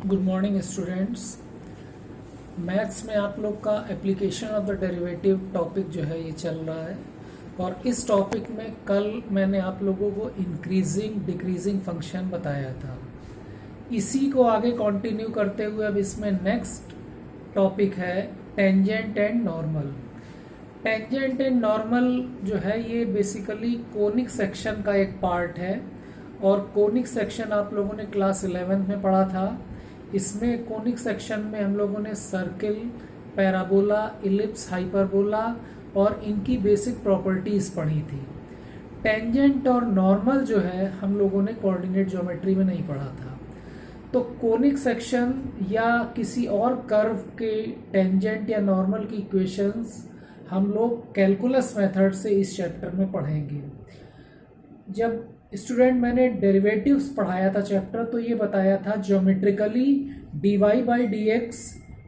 Good morning students. Maths में आप लोग का application of the derivative topic जो है ये चल रहा है और इस टॉपिक में कल मैंने आप लोगों को इंक्रीजिंग डिक्रीजिंग फंक्शन बताया था। इसी को आगे कंटिन्यू करते हुए अब इसमें नेक्स्ट टॉपिक है tangent and normal. Tangent and normal जो है ये बेसिकली कोनिक सेक्शन का एक पार्ट है और कोनिक सेक्शन आप लोगों ने क्लास 11th में पढ़ा था। इसमें कोनिक सेक्शन में हम लोगों ने सर्किल, पैराबोला, इलिप्स, हाइपरबोला और इनकी बेसिक प्रॉपर्टीज पढ़ी थी। टेंजेंट और नॉर्मल जो है हम लोगों ने कोऑर्डिनेट ज्योमेट्री में नहीं पढ़ा था। तो कोनिक सेक्शन या किसी और कर्व के टेंजेंट या नॉर्मल की इक्वेशंस हम लोग कैलकुलस मेथड से इस चैप्टर में पढ़ेंगे। जब स्टूडेंट मैंने डेरिवेटिव्स पढ़ाया था चैप्टर, तो ये बताया था geometrically dy by D x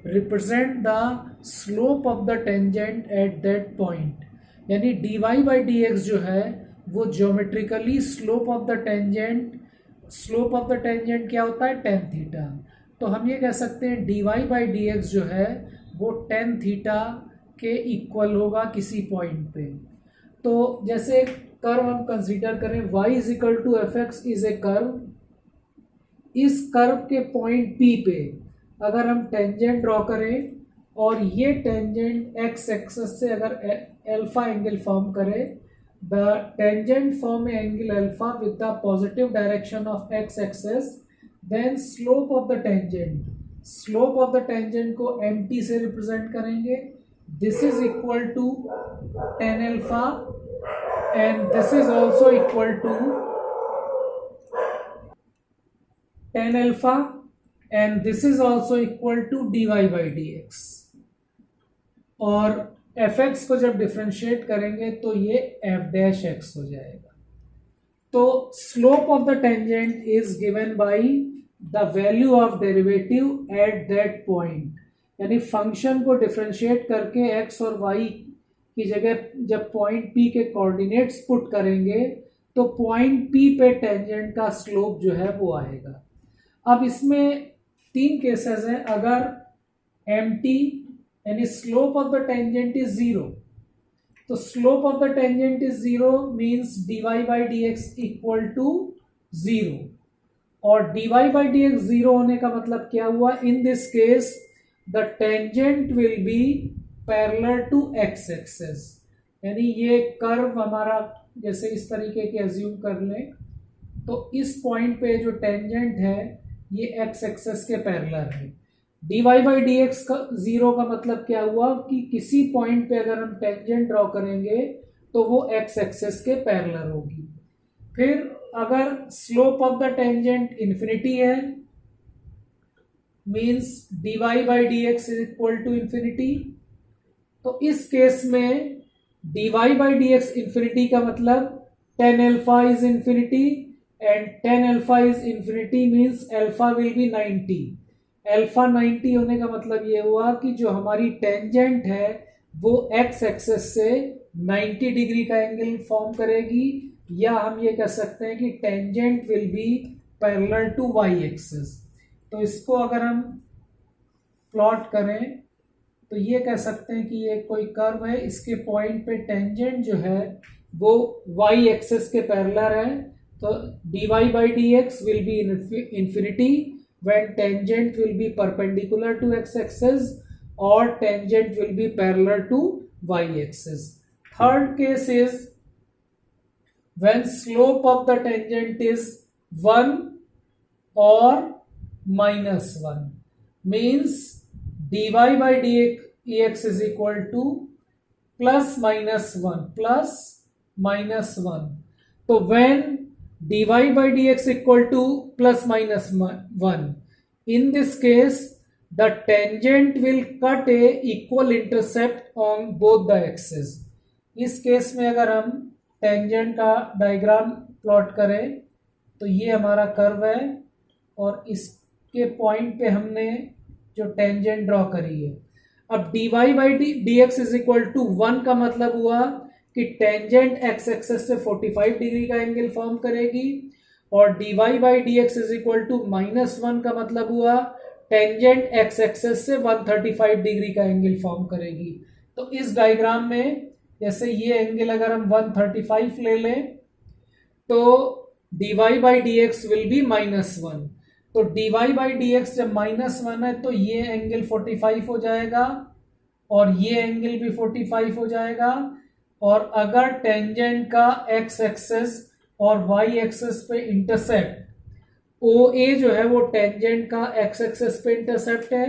represent the slope of the tangent at that point. यानी dy बाई डी एक्स जो है वो geometrically slope of the tangent, slope of the tangent क्या होता है, टेन थीटा। तो हम ये कह सकते हैं dy बाई डी एक्स जो है वो टेन थीटा के इक्वल होगा किसी पॉइंट पे। तो जैसे कर्व हम कंसीडर करें y is equal to F X is a curve. इस कर्व के पॉइंट P पे अगर हम टेंजेंट ड्रॉ करें और ये टेंजेंट x एक्सिस से अगर अल्फा एंगल फॉर्म करे, the tangent form angle alpha with the positive direction of x axis, then slope of the tangent, slope of the tangent को mt से रिप्रेजेंट करेंगे। This is equal to tan alpha and this is also equal to tan alpha and this is also equal to dy by dx। और fx को जब differentiate करेंगे तो ये f dash x हो जाएगा। तो slope of the tangent is given by the value of derivative at that point. यानी फंक्शन को डिफरेंशिएट करके x और y की जगह जब पॉइंट P के कोऑर्डिनेट्स पुट करेंगे तो पॉइंट P पे टेंजेंट का स्लोप जो है वो आएगा। अब इसमें तीन केसेस हैं। अगर mt यानी slope of the tangent is zero, तो slope of the tangent is zero means dy by D X equal to zero. और dy by D X zero होने का मतलब क्या हुआ, in this case the tangent will be parallel to x axis. यानी ये curve हमारा जैसे इस तरीके के अज्यूम कर लें तो इस पॉइंट पे जो टेंजेंट है ये x एक्सिस के पैरेलल है। dy बाई डी एक्स का जीरो का मतलब क्या हुआ कि किसी पॉइंट पे अगर हम टेंजेंट ड्रॉ करेंगे तो वो x एक्सिस के पैरेलल होगी। फिर अगर slope of the tangent infinity है means dy by D X is equal to infinity. तो इस केस में dy by D X infinity का मतलब tan alpha is infinity and tan alpha is infinity means alpha will be 90। Alpha 90 होने का मतलब ये हुआ कि जो हमारी टेंजेंट है वो x एक्सिस से 90 डिग्री का एंगल फॉर्म करेगी, या हम ये कह सकते हैं कि tangent will be parallel to y axis. तो इसको अगर हम प्लॉट करें तो ये कह सकते हैं कि ये कोई कर्व है, इसके पॉइंट पे टेंजेंट जो है वो y एक्सिस के पैरेलल है। तो dy by D X will be infinity when tangent will be perpendicular to x axis और tangent will be parallel to y axis. Third case is when slope of the tangent is 1 और -1 means dy by D X is equal to plus minus one. तो when dy by D X equal to plus minus one, in this case the tangent will cut a equal intercept on both the axis. इस case में अगर हम tangent का diagram plot करें तो ये हमारा कर्व है और इसके पॉइंट पे हमने जो टेंजेंट ड्रॉ करी है। अब dy by D X is equal to 1 का मतलब हुआ कि टेंजेंट x एक्सिस से 45 डिग्री का एंगल फॉर्म करेगी और dy by D X is equal to -1 का मतलब हुआ टेंजेंट एक्स एक्सेस से 135 डिग्री का एंगल फॉर्म करेगी। तो इस डायग्राम में जैसे ये एंगल अगर हम 135 ले लें तो dy by D X will B -1। तो dy बाई डी एक्स जब -1 है तो ये एंगल 45 हो जाएगा और ये एंगल भी 45 हो जाएगा। और अगर टेंजेंट का एक्स एक्सेस और वाई एक्सेस पे इंटरसेप्ट ओ ए जो है वो टेंजेंट का एक्स एक्सेस पे इंटरसेप्ट है,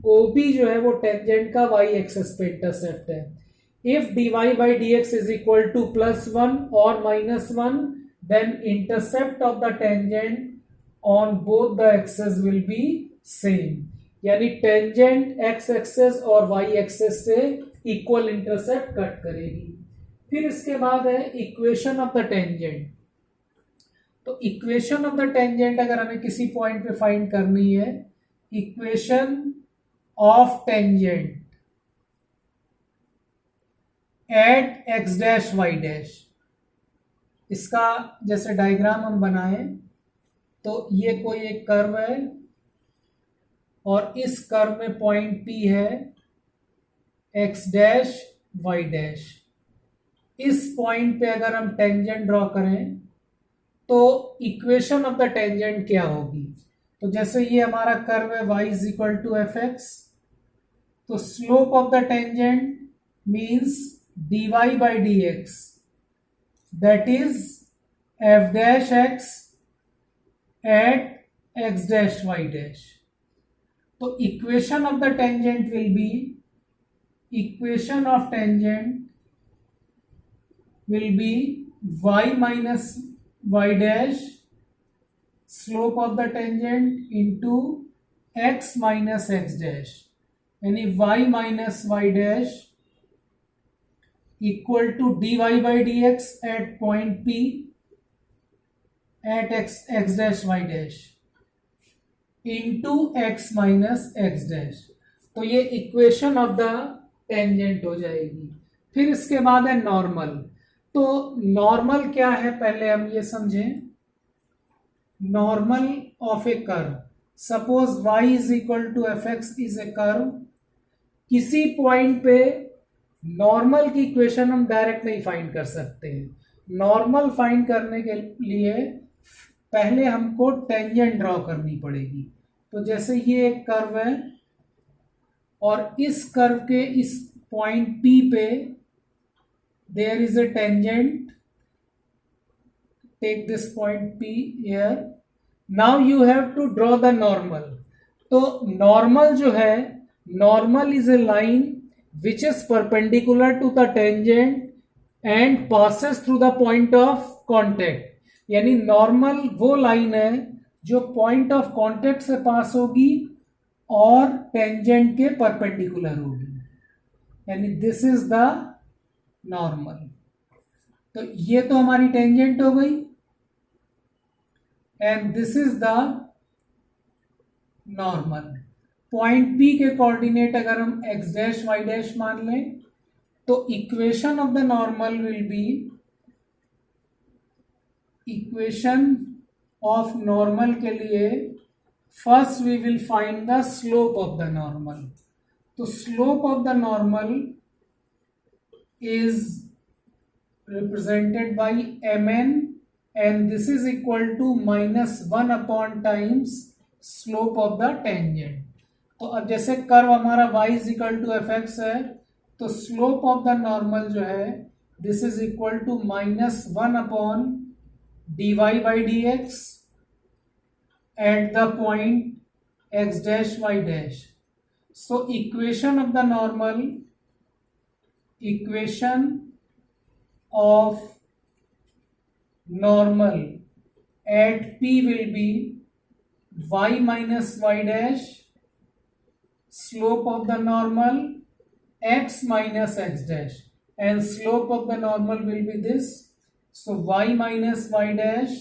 ओ बी जो है वो टेंजेंट का वाई एक्सेस पे इंटरसेप्ट है। If dy by D X is equal to +1 और -1 then intercept of the tangent on both the axes will be same, यानी टेंजेंट एक्स एक्सेस और वाई एक्सेस से इक्वल इंटरसेप्ट कट करेगी। फिर इसके बाद है इक्वेशन ऑफ द टेंजेंट। तो इक्वेशन ऑफ द टेंजेंट अगर हमें किसी पॉइंट पे फाइंड करनी है, equation of tangent at x dash y dash, इसका जैसे डायग्राम हम बनाएं तो ये कोई एक कर्व है और इस कर्व में पॉइंट P है एक्स डैश वाई डैश। इस पॉइंट पे अगर हम टेंजेंट ड्रॉ करें तो इक्वेशन ऑफ द टेंजेंट क्या होगी। तो जैसे ये हमारा कर्व है y is equal to F x, तो slope of the tangent means dy by D x that is f dash x at x dash y dash. तो equation of the tangent will be equation of tangent will be y minus y dash slope of the tangent into x minus x dash, यानी y minus y dash equal to dy by dx at point P at x dash y dash into x minus x dash। तो ये equation of the tangent हो जाएगी। फिर इसके बाद है normal. तो नॉर्मल क्या है पहले हम ये समझें। Normal of a curve, suppose y is equal to F X is a curve, किसी पॉइंट पे नॉर्मल की इक्वेशन हम डायरेक्ट नहीं फाइंड कर सकते हैं। नॉर्मल फाइंड करने के लिए पहले हमको टेंजेंट ड्रॉ करनी पड़ेगी। तो जैसे ये एक कर्व है और इस कर्व के इस पॉइंट P पे there is a tangent, take this point P here, now you have to draw the normal। तो normal जो है, normal is a line which is perpendicular to the tangent and passes through the point of contact, यानी normal वो line है जो point of contact से पास होगी और tangent के perpendicular होगी, यानी this is the नॉर्मल। तो ये तो हमारी टेंजेंट हो गई and this is the normal. Point P के कोऑर्डिनेट अगर हम x डैश y डैश मान लें तो equation of the normal will be equation of normal के लिए first we will find the slope of the normal. तो slope of the normal is represented by mn and this is equal to -1 upon times slope of the tangent। तो अब जैसे curve हमारा y is equal to F X है तो slope of the normal जो है this is equal to -1 upon dy by D X at the point x dash y dash. So equation of the normal, equation of normal at P will be y minus y dash slope of the normal x minus x dash and slope of the normal will be this। So y minus y dash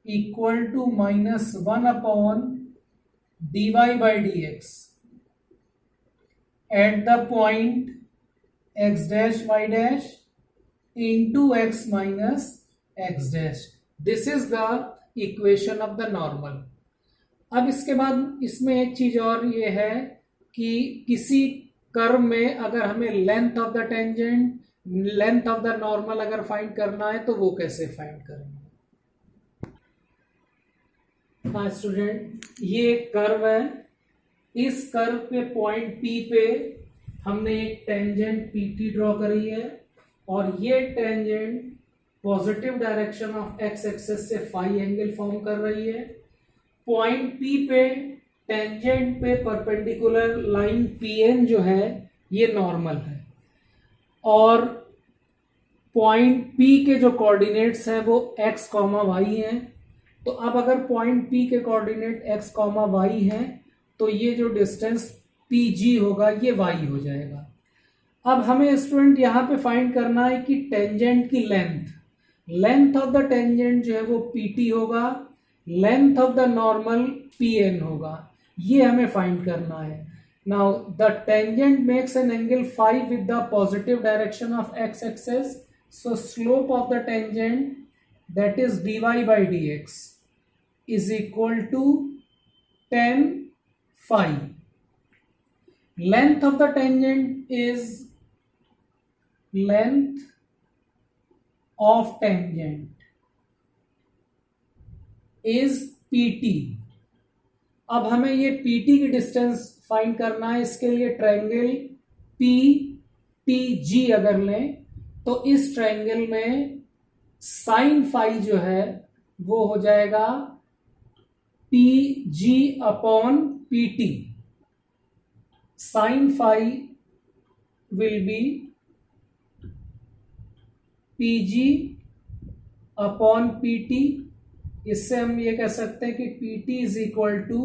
equal to -1 upon dy by dx at the point x dash y dash into x minus x dash। This is the equation of the normal. अब इसके बाद इसमें एक चीज और ये है कि किसी कर्व में अगर हमें length of the tangent, length of the normal अगर फाइंड करना है तो वो कैसे फाइंड करेंगे। हाँ स्टूडेंट, ये एक कर्व है। इस कर्व पे पॉइंट P पे हमने एक टेंजेंट PT ड्रॉ करी है और ये tangent positive direction of x axis से फाई एंगल फॉर्म कर रही है। पॉइंट P पे टेंजेंट पे परपेंडिकुलर लाइन PN जो है ये नॉर्मल है और पॉइंट P के जो कोऑर्डिनेट्स हैं वो x, y हैं। तो अब अगर पॉइंट P के कोऑर्डिनेट x, y हैं तो ये जो डिस्टेंस PG होगा ये y हो जाएगा। अब हमें स्टूडेंट यहाँ पे फाइंड करना है कि टेंजेंट की लेंथ ऑफ द टेंजेंट जो है वो PT होगा, length of the normal PN होगा। ये हमें फाइंड करना है। Now the tangent makes an angle phi with the positive direction of x axis, so slope of the tangent that is dy by dx is equal to tan phi. Length of the tangent is length of tangent is PT. अब हमें ये PT की distance find करना है। इसके लिए triangle PTG अगर लें तो इस ट्रायंगल में साइन फाई जो है वो हो जाएगा PG upon PT। Sine phi will be PG upon PT। इससे हम ये कह सकते हैं कि PT is equal to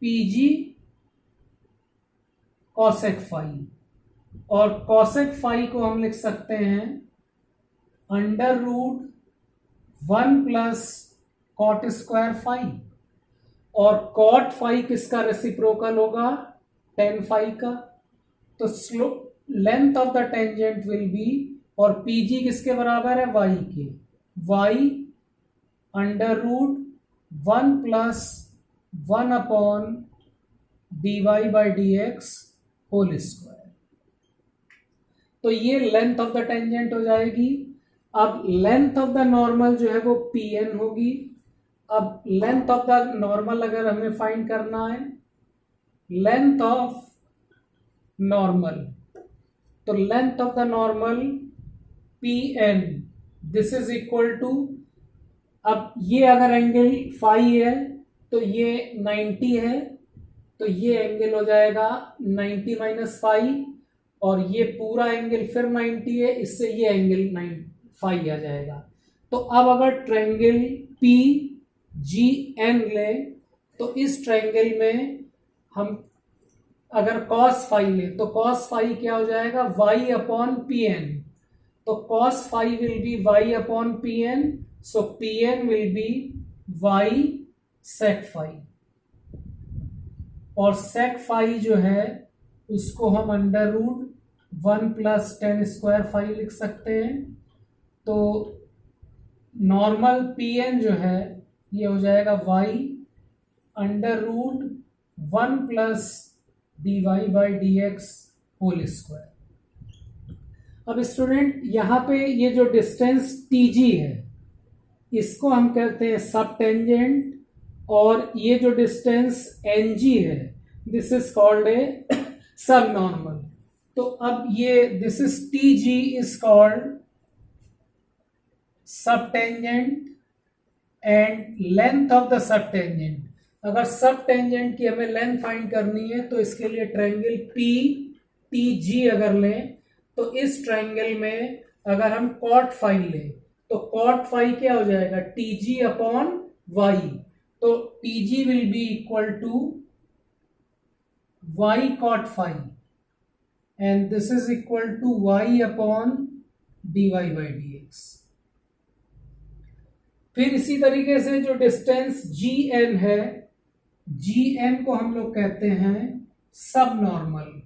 PG cosec phi, और कॉसेक फाई को हम लिख सकते हैं under root 1 plus cot square phi, और कॉट फाई किसका रेसिप्रोकल होगा, टेन फाई का। तो slope length of the tangent will be, और PG किसके बराबर है, y के, y under root 1 plus 1 upon dy by dx whole square. तो ये लेंथ ऑफ द टेंजेंट हो जाएगी। अब लेंथ ऑफ द नॉर्मल जो है वो PN होगी। अब लेंथ ऑफ द नॉर्मल अगर हमें फाइंड करना है, लेंथ ऑफ नॉर्मल, तो length of the normal PN this is equal to, अब ये अगर एंगल फाई है तो ये 90 है, तो ये एंगल हो जाएगा 90 माइनस फाई, और ये पूरा एंगल फिर 90 है, इससे ये एंगल 9 फाई आ जाएगा। तो अब अगर ट्रायंगल PGN ले तो इस ट्रायंगल में हम अगर कॉस फाई ले तो कॉस फाई क्या हो जाएगा, y अपॉन PN। तो cos phi will be y upon PN, so PN will be y sec phi, और सेक फाई जो है उसको हम under root 1 plus 10 square phi लिख सकते हैं। तो नॉर्मल PN जो है ये हो जाएगा y under root 1 plus dy by dx whole square. अब स्टूडेंट यहाँ पे ये जो डिस्टेंस TG है इसको हम कहते हैं सब टेंजेंट, और ये जो डिस्टेंस NG है this is called a sub normal. तो अब ये this is TG is called sub tangent and length of the sub tangent. अगर सब टेंजेंट की हमें लेंथ फाइंड करनी है तो इसके लिए ट्रायंगल PTG अगर लें तो इस ट्रायंगल में अगर हम कॉट फाई लें तो कॉट फाई क्या हो जाएगा, TG अपॉन y। तो TG will be equal to y cot phi and this is equal to y upon dy by dx। फिर इसी तरीके से जो डिस्टेंस GN है, GN को हम लोग कहते हैं सब नॉर्मल,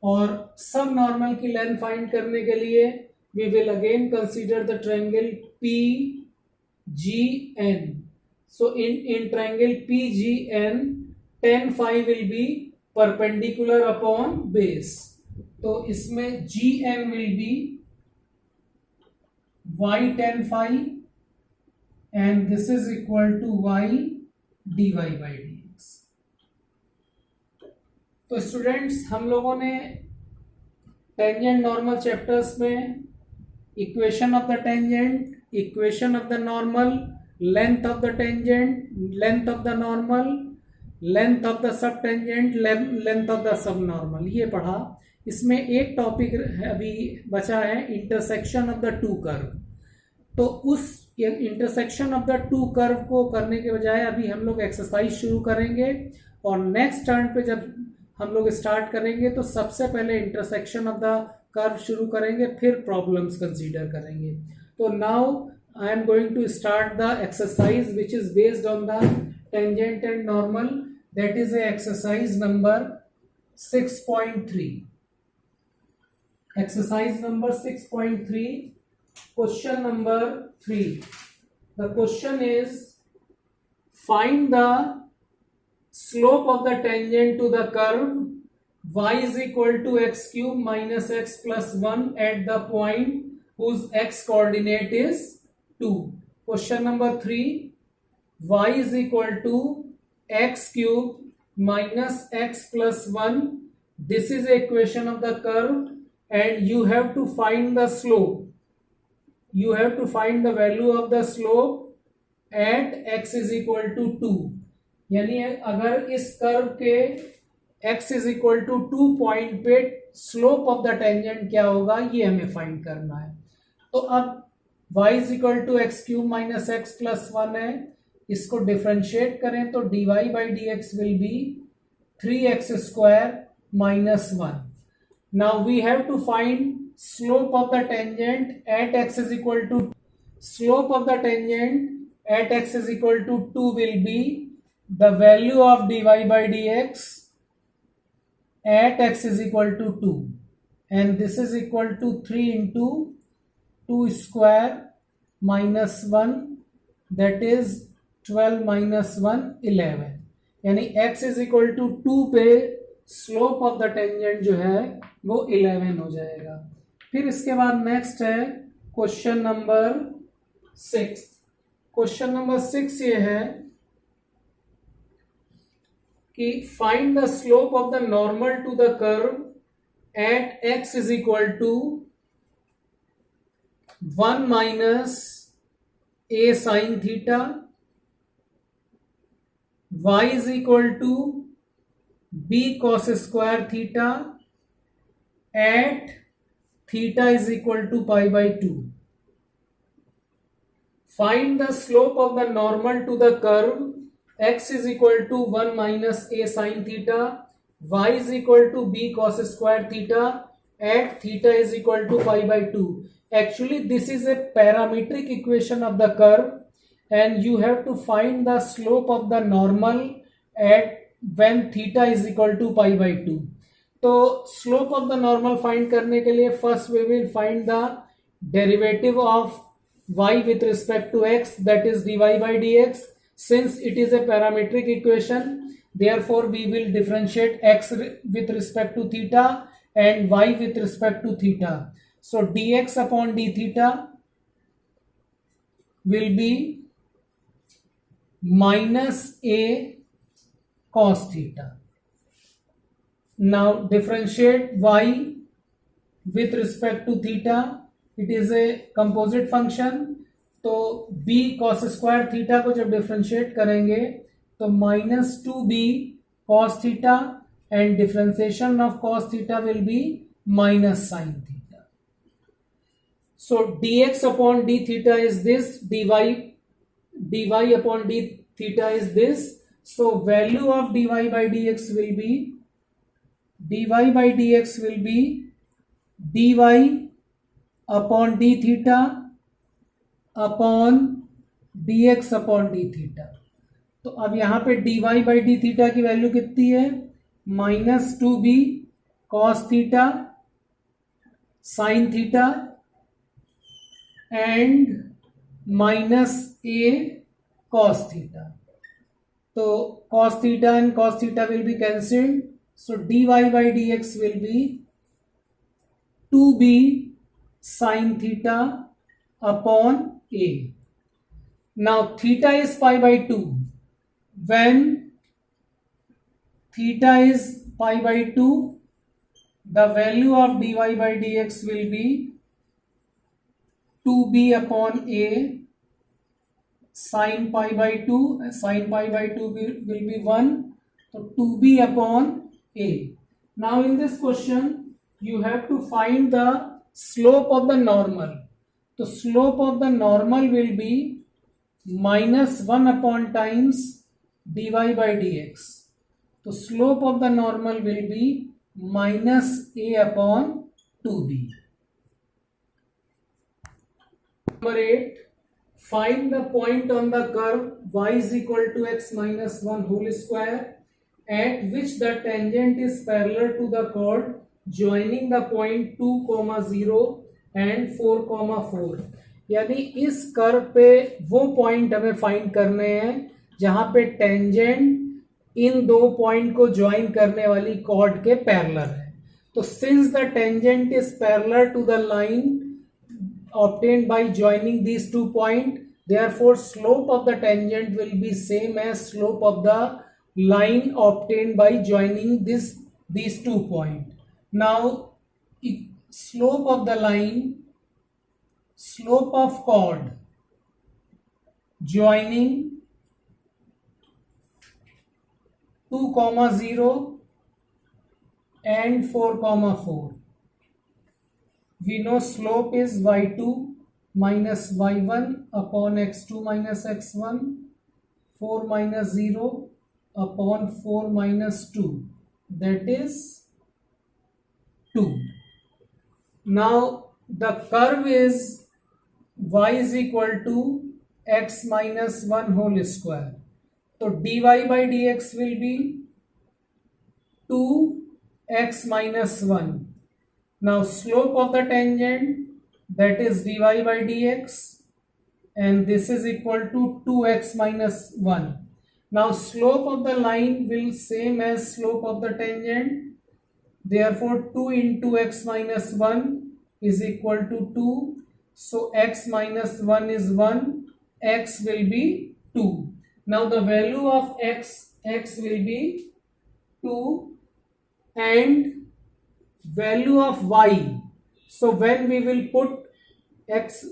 और सब नॉर्मल की लेंथ फाइंड करने के लिए we will again consider the triangle PGN. So in triangle PGN, tan phi will be perpendicular upon base. तो इसमें GN will be y tan phi and this is equal to y dy by dx. तो students, हम लोगों ने tangent normal chapters में equation of the tangent, equation of the normal, length of the tangent, length of the normal, length of the sub tangent, length of the सब normal, ये पढ़ा. इसमें एक टॉपिक अभी बचा है, intersection of the two curve. तो उस intersection of the two curve को करने के बजाय अभी हम लोग एक्सरसाइज शुरू करेंगे और नेक्स्ट टर्न पे जब हम लोग स्टार्ट करेंगे तो सबसे पहले इंटरसेक्शन ऑफ द कर्व शुरू करेंगे, फिर प्रॉब्लम्स कंसीडर करेंगे. तो now I am going to start the exercise which is based on the tangent and normal. That is exercise number 6.3. exercise number 6.3, question number 3. The question is, find the slope of the tangent to the curve y is equal to x cube minus x plus 1 at the point whose x coordinate is 2. Question number 3, y is equal to x cube minus x plus 1. This is the equation of the curve and you have to find the slope. You have to find the value of the slope at x is equal to 2. यानी अगर इस curve के x is equal to 2 point पे slope of the tangent क्या होगा, ये हमें find करना है. तो अब y is equal to x cube minus x plus 1 है, इसको डिफ्रेंशिएट करें तो dy by dx will be 3x square minus 1. Now we have to find slope of the tangent at x is equal to, slope of the tangent at x is equal to 2 will be the value of dy by dx at x is equal to 2 and this is equal to 3 into 2 square minus 1, that is 12 minus 1 11. यानी x is equal to 2 पे slope of the tangent जो है वो 11 हो जाएगा. फिर इसके बाद नेक्स्ट है क्वेश्चन नंबर 6. क्वेश्चन नंबर 6 ये है कि find the slope of the normal to the curve at x is equal to 1 minus a sine theta, y is equal to b cos square theta at theta is equal to pi by 2. Find the slope of the normal to the curve x is equal to 1 minus a sin theta, y is equal to b cos square theta at theta is equal to pi by 2. Actually this is a parametric equation of the curve and you have to find the slope of the normal at when theta is equal to pi by 2. तो slope of the normal find करने के लिए first we will find the derivative of y with respect to x, that is dy by dx. Since it is a parametric equation, therefore we will differentiate x with respect to theta and y with respect to theta. So dx upon d theta will be minus a cos theta. Now differentiate y with respect to theta. It is a composite function. तो b cos square theta को जब differentiate करेंगे तो minus 2b cos theta and differentiation of cos theta will be minus sin theta. So dx upon d theta is this, dy upon d theta is this. So value of dy by dx will be dy upon d theta upon dx upon d theta. तो अब यहां पे dy by d theta की value कितनी है, minus 2b cos theta sin theta and minus a cos theta. So cos theta and cos theta will be cancelled. So dy by dx will be 2b sin theta upon a. Now theta is pi by 2. When theta is pi by 2, the value of dy by dx will be 2b upon a sin pi by 2. Sin pi by 2 will be 1. So 2b upon a. Now in this question you have to find the slope of the normal. The slope of the normal will be minus 1 upon times dy by dx. The slope of the normal will be minus a upon 2b. Number 8. Find the point on the curve y is equal to x minus 1 whole square at which the tangent is parallel to the chord joining the point 2, 0 and 4, 4. यानी इस curve पे वो point हमें find करने हैं जहां पे tangent इन दो पॉइंट को ज्वाइन करने वाली कॉर्ड के पैरेलल है. तो since the tangent is parallel to the line obtained by joining these 2 points, therefore slope of the tangent will be same as slope of the line obtained by joining these 2 points. Now slope of the line, slope of chord joining 2, 0 and 4, 4. We know slope is y2 minus y1 upon x2 minus x1, 4 minus 0 upon 4 minus 2, that is 2. Now the curve is y is equal to x minus 1 whole square. So dy by dx will be 2x minus 1. Now slope of the tangent, that is dy by dx, and this is equal to 2x minus 1. Now slope of the line will same as slope of the tangent, therefore 2 into x minus 1 is equal to 2. So x minus 1 is 1, x will be 2. Now the value of x will be 2 and value of y. So when we will put x,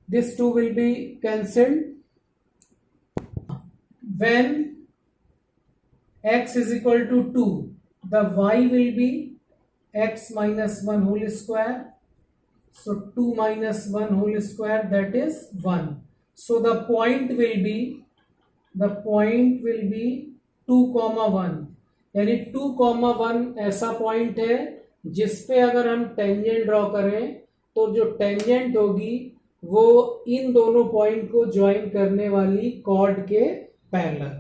this 2 will be cancelled. When x is equal to 2, the y will be x minus 1 whole square. So 2 minus 1 whole square, that is 1. So the point will be 2, 1. यानी 2, 1 ऐसा point है जिसपे अगर हम tangent draw करें तो जो tangent होगी वो इन दोनों पॉइंट को ज्वाइन करने वाली कॉर्ड के पैरेलल.